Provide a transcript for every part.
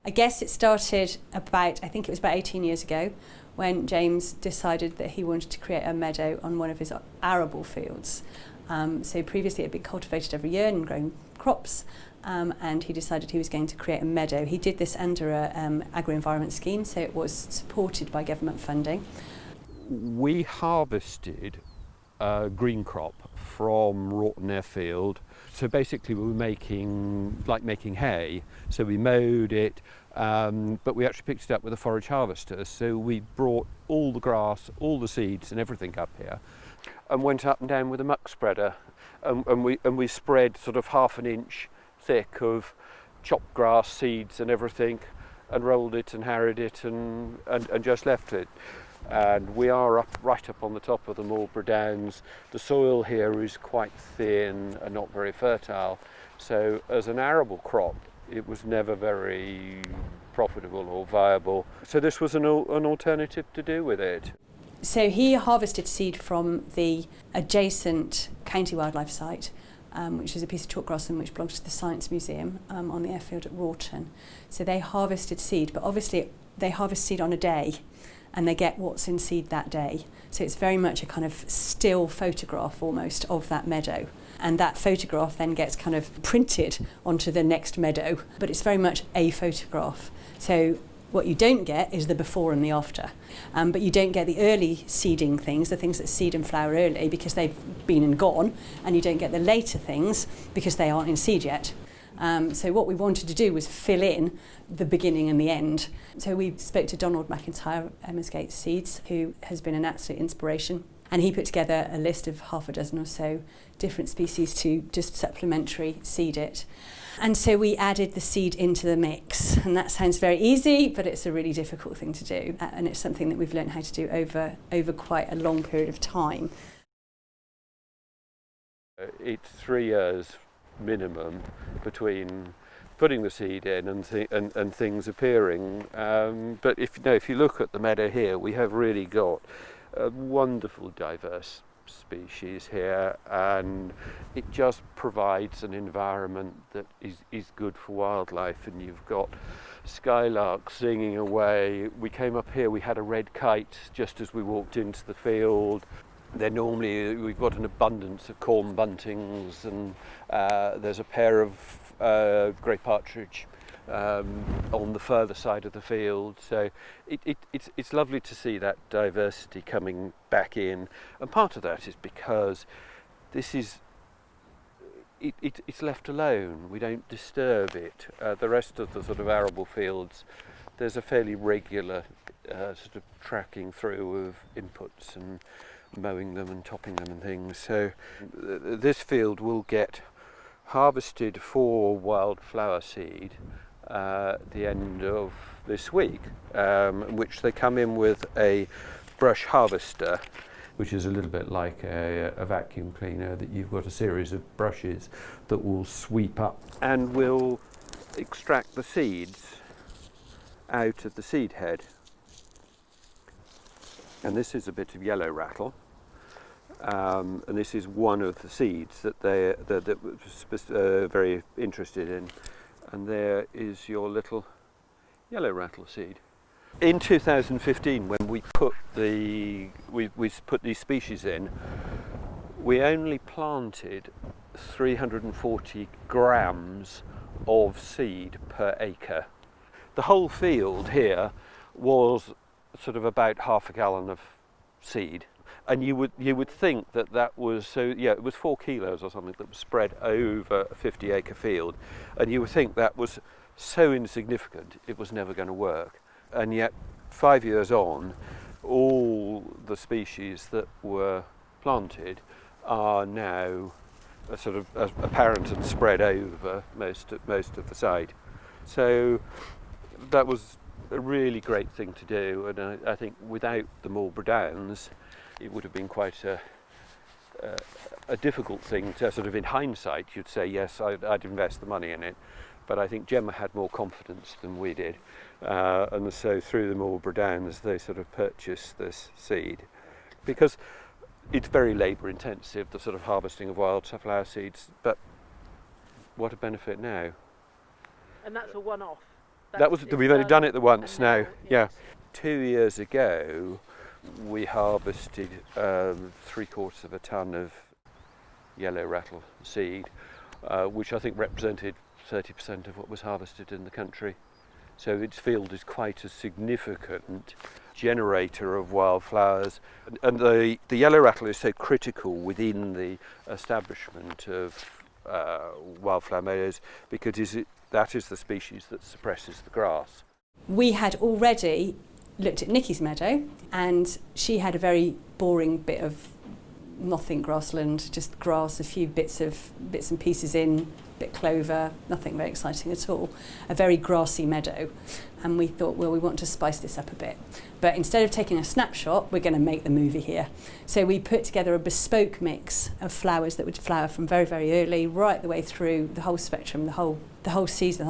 I guess it started about, I think it was about 18 years ago, when James decided that he wanted to create a meadow on one of his arable fields. So previously it had been cultivated every year and grown crops, and he decided he was going to create a meadow. He did this under a agri-environment scheme, so it was supported by government funding. We harvested green crop from Wroughton Airfield. So basically we were making hay. So we mowed it, but we actually picked it up with a forage harvester. So we brought all the grass, all the seeds and everything up here and went up and down with a muck spreader. And we spread sort of 1/2 inch thick of chopped grass, seeds and everything, and rolled it and harried it and just left it. And we are right up on the top of the Marlborough Downs. The soil here is quite thin and not very fertile. So as an arable crop, it was never very profitable or viable. So this was an alternative to do with it. So he harvested seed from the adjacent county wildlife site, which is a piece of chalk grass and which belongs to the Science Museum on the airfield at Wroughton. So they harvested seed, but obviously they harvest seed on a day and they get what's in seed that day. So it's very much a kind of still photograph almost of that meadow. And that photograph then gets kind of printed onto the next meadow, but it's very much a photograph. So what you don't get is the before and the after. But you don't get the early seeding things, the things that seed and flower early because they've been and gone, and you don't get the later things because they aren't in seed yet. So what we wanted to do was fill in the beginning and the end. So we spoke to Donald McIntyre, Emmersgate Seeds, who has been an absolute inspiration. And he put together a list of 6 or so different species to just supplementary seed it. And so we added the seed into the mix. And that sounds very easy, but it's a really difficult thing to do. And it's something that we've learned how to do over quite a long period of time. It's 3 years minimum between putting the seed in and things appearing. But if you look at the meadow here, we have really got a wonderful diverse species here, and it just provides an environment that is good for wildlife. And you've got skylarks singing away. We came up here, we had a red kite just as we walked into the field. Then normally we've got an abundance of corn buntings, and there's a pair of grey partridge on the further side of the field. So it's lovely to see that diversity coming back in, and part of that is because this is it's left alone. We don't disturb it. The rest of the sort of arable fields, there's a fairly regular sort of tracking through of inputs and mowing them and topping them and things. So this field will get harvested for wildflower seed at the end of this week, which they come in with a brush harvester, which is a little bit like a vacuum cleaner, that you've got a series of brushes that will sweep up and will extract the seeds out of the seed head. And this is a bit of yellow rattle, and this is one of the seeds that they're very interested in. And there is your little yellow rattle seed. In 2015, when we put these species in, we only planted 340 grams of seed per acre. The whole field here was sort of about 1/2 gallon of seed, and you would think that was, so yeah, it was 4 kilos or something that was spread over a 50-acre field, and you would think that was so insignificant it was never going to work. And yet 5 years on, all the species that were planted are now sort of apparent and spread over most of the site. So that was a really great thing to do, and I think without the Marlborough Downs it would have been quite a difficult thing to sort of, in hindsight, you'd say yes, I'd invest the money in it, but I think Gemma had more confidence than we did, and so through the Marlborough Downs they sort of purchased this seed, because it's very labour intensive, the sort of harvesting of wildflower seeds, but what a benefit now. And that's a one-off? We've only done it the once now. Yeah. 2 years ago, we harvested 3/4 of a tonne of yellow rattle seed, which I think represented 30% of what was harvested in the country. So its field is quite a significant generator of wildflowers, and the yellow rattle is so critical within the establishment of wildflower meadows because that is the species that suppresses the grass. We had already looked at Nikki's meadow, and she had a very boring bit of nothing grassland, just grass, a few bits and pieces in, bit clover, nothing very exciting at all. A very grassy meadow. And we thought, well, we want to spice this up a bit. But instead of taking a snapshot, we're going to make the movie here. So we put together a bespoke mix of flowers that would flower from very, very early right the way through the whole spectrum, the whole season,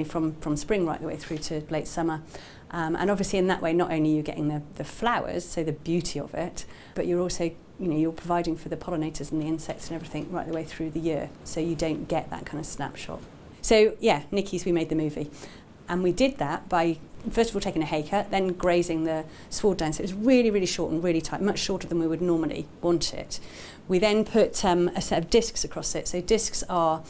from spring right the way through to late summer. And obviously in that way, not only are you getting the flowers, so the beauty of it, but you're also, you're providing for the pollinators and the insects and everything right the way through the year. So you don't get that kind of snapshot. So yeah, Nikki's, we made the movie. And we did that by, first of all, taking a hay cut, then grazing the sward down. So it was really, really short and really tight, much shorter than we would normally want it. We then put a set of discs across it. So discs are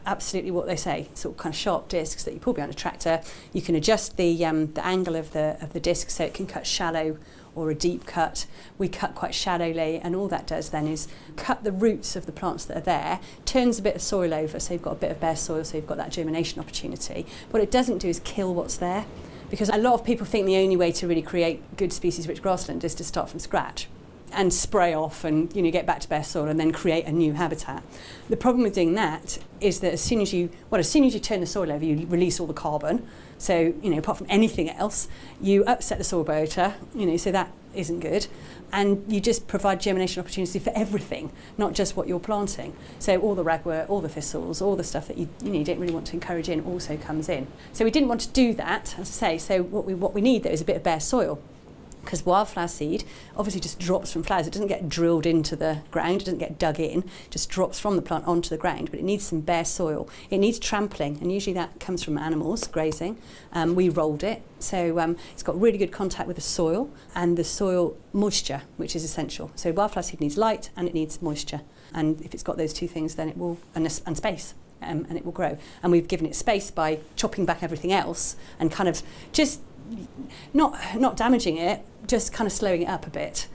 absolutely what they say, sort of kind of sharp discs that you pull behind a tractor. You can adjust the angle of the disc so it can cut shallow or a deep cut. We cut quite shallowly, and all that does then is cut the roots of the plants that are there, turns a bit of soil over so you've got a bit of bare soil, so you've got that germination opportunity. What it doesn't do is kill what's there, because a lot of people think the only way to really create good species-rich grassland is to start from scratch and spray off and get back to bare soil and then create a new habitat. The problem with doing that is that as soon as you turn the soil over, you release all the carbon. So, apart from anything else, you upset the soil biota, so that isn't good. And you just provide germination opportunity for everything, not just what you're planting. So all the ragwort, all the thistles, all the stuff that you don't really want to encourage in also comes in. So we didn't want to do that, as I say. So what we need, though, is a bit of bare soil. Because wildflower seed obviously just drops from flowers. It doesn't get drilled into the ground, it doesn't get dug in, it just drops from the plant onto the ground, but it needs some bare soil. It needs trampling, and usually that comes from animals grazing. We rolled it, so it's got really good contact with the soil and the soil moisture, which is essential. So wildflower seed needs light and it needs moisture. And if it's got those two things, then it will, and space. And it will grow. And we've given it space by chopping back everything else and kind of just not damaging it, just kind of slowing it up a bit,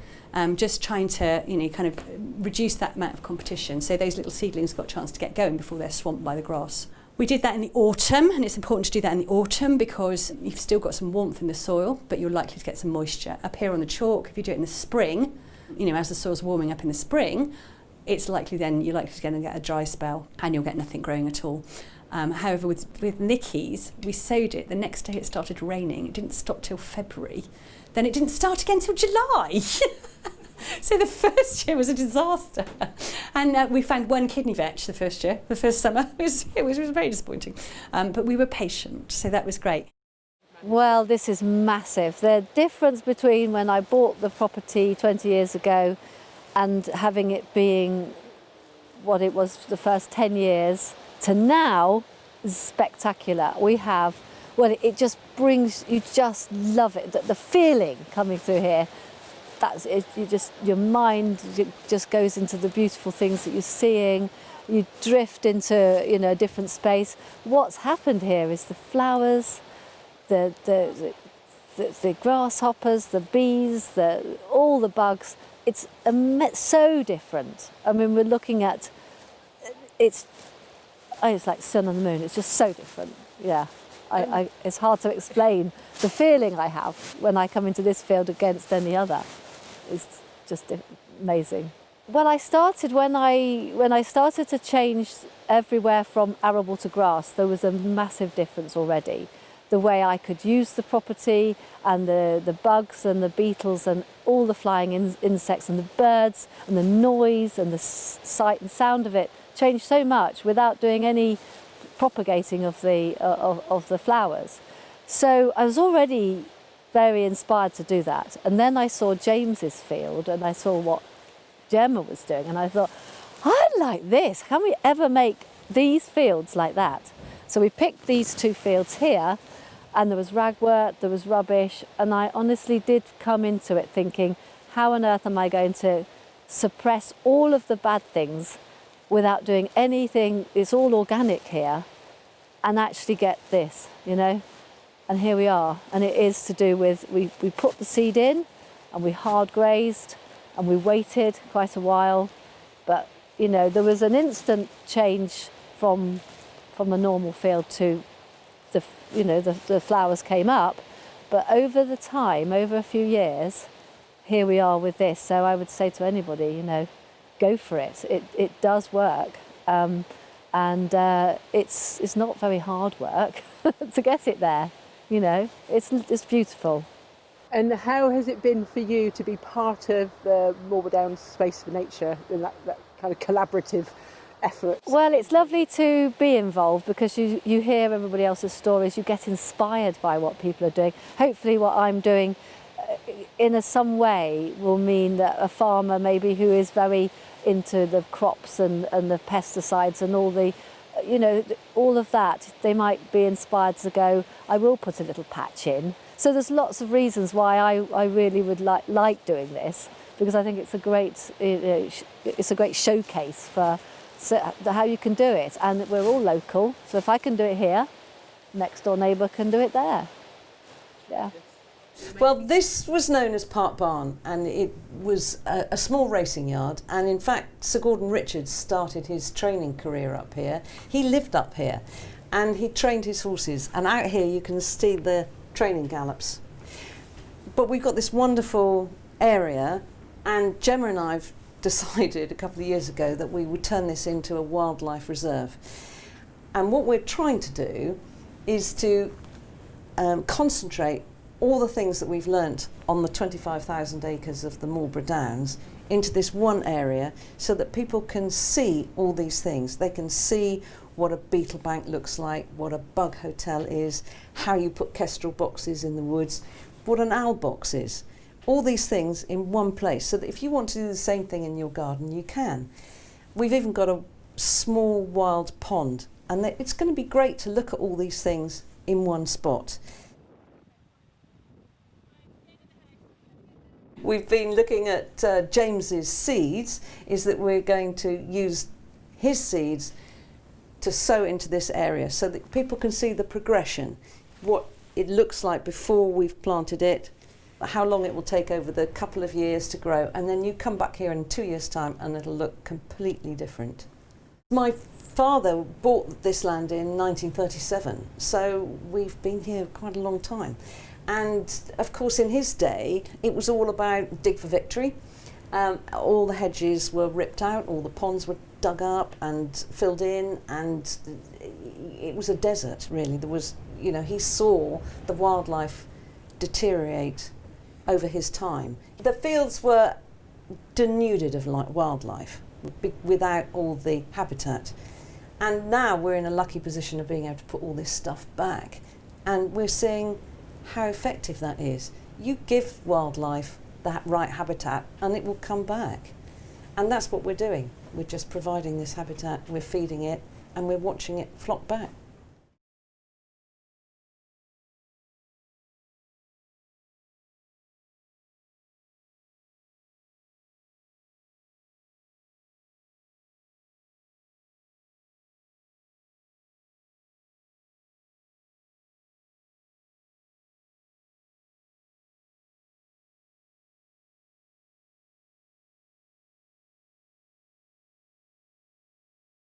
just trying to kind of reduce that amount of competition so those little seedlings got a chance to get going before they're swamped by the grass. We did that in the autumn, and it's important to do that in the autumn because you've still got some warmth in the soil, but you're likely to get some moisture. Up here on the chalk, if you do it in the spring, as the soil's warming up in the spring, it's likely then you're likely to get a dry spell and you'll get nothing growing at all. However, with Nikki's, we sowed it. The next day it started raining. It didn't stop till February. Then it didn't start again till July. So the first year was a disaster. And we found one kidney vetch the first summer. It was very disappointing. But we were patient, so that was great. Well, this is massive. The difference between when I bought the property 20 years ago and having it being what it was for the first 10 years to now is spectacular. We have, it just brings, you just love it. The feeling coming through here, that's it. Your mind just goes into the beautiful things that you're seeing. You drift into, a different space. What's happened here is the flowers, the grasshoppers, the bees, all the bugs. It's so different. I mean, we're looking at, it's like sun and the moon. It's just so different. Yeah, it's hard to explain the feeling I have when I come into this field against any other. It's just amazing. Well, I started when I started to change everywhere from arable to grass. There was a massive difference already. The way I could use the property and the bugs and the beetles and all the flying insects and the birds and the noise and the sight and sound of it changed so much without doing any propagating of the flowers. So I was already very inspired to do that. And then I saw James's field and I saw what Gemma was doing, and I thought, I like this. Can we ever make these fields like that? So we picked these two fields here, and there was ragwort, there was rubbish, and I honestly did come into it thinking, how on earth am I going to suppress all of the bad things without doing anything? It's all organic here, and actually get this, you know? And here we are, and it is to do with, we put the seed in, and we hard grazed, and we waited quite a while, but you know, there was an instant change from the normal field to the, you know, the flowers came up, but over the time, over a few years, here we are with this. So I would say to anybody, you know, go for it. It does work, and it's not very hard work to get it there. You know, it's beautiful. And how has it been for you to be part of the Marlborough Downs Space for Nature in that kind of collaborative effort? Well, it's lovely to be involved because you hear everybody else's stories, you get inspired by what people are doing. Hopefully what I'm doing in some way will mean that a farmer maybe who is very into the crops and the pesticides and all the, you know, all of that, they might be inspired to go, I will put a little patch in. So there's lots of reasons why I really would like doing this, because I think it's a great showcase for how you can do it, and we're all local. So if I can do it here, next door neighbour can do it there. Yeah. Well, this was known as Park Barn, and it was a small racing yard, and in fact Sir Gordon Richards started his training career up here. He lived up here and he trained his horses, and out here you can see the training gallops. But we've got this wonderful area, and Gemma and I've decided a couple of years ago that we would turn this into a wildlife reserve. And what we're trying to do is to concentrate all the things that we've learnt on the 25,000 acres of the Marlborough Downs into this one area, so that people can see all these things. They can see what a beetle bank looks like, what a bug hotel is, how you put kestrel boxes in the woods, what an owl box is. All these things in one place, so that if you want to do the same thing in your garden, you can. We've even got a small wild pond, and it's going to be great to look at all these things in one spot. We've been looking at James's seeds, is that we're going to use his seeds to sow into this area so that people can see the progression, what it looks like before we've planted it, how long it will take over the couple of years to grow, and then you come back here in 2 years' time and it'll look completely different. My father bought this land in 1937, so we've been here quite a long time. And of course in his day it was all about dig for victory. All the hedges were ripped out, all the ponds were dug up and filled in, and it was a desert really. There was, you know, he saw the wildlife deteriorate over his time. The fields were denuded of wildlife without all the habitat. And now we're in a lucky position of being able to put all this stuff back, and we're seeing how effective that is. You give wildlife that right habitat and it will come back. And that's what we're doing. We're just providing this habitat, we're feeding it, and we're watching it flock back.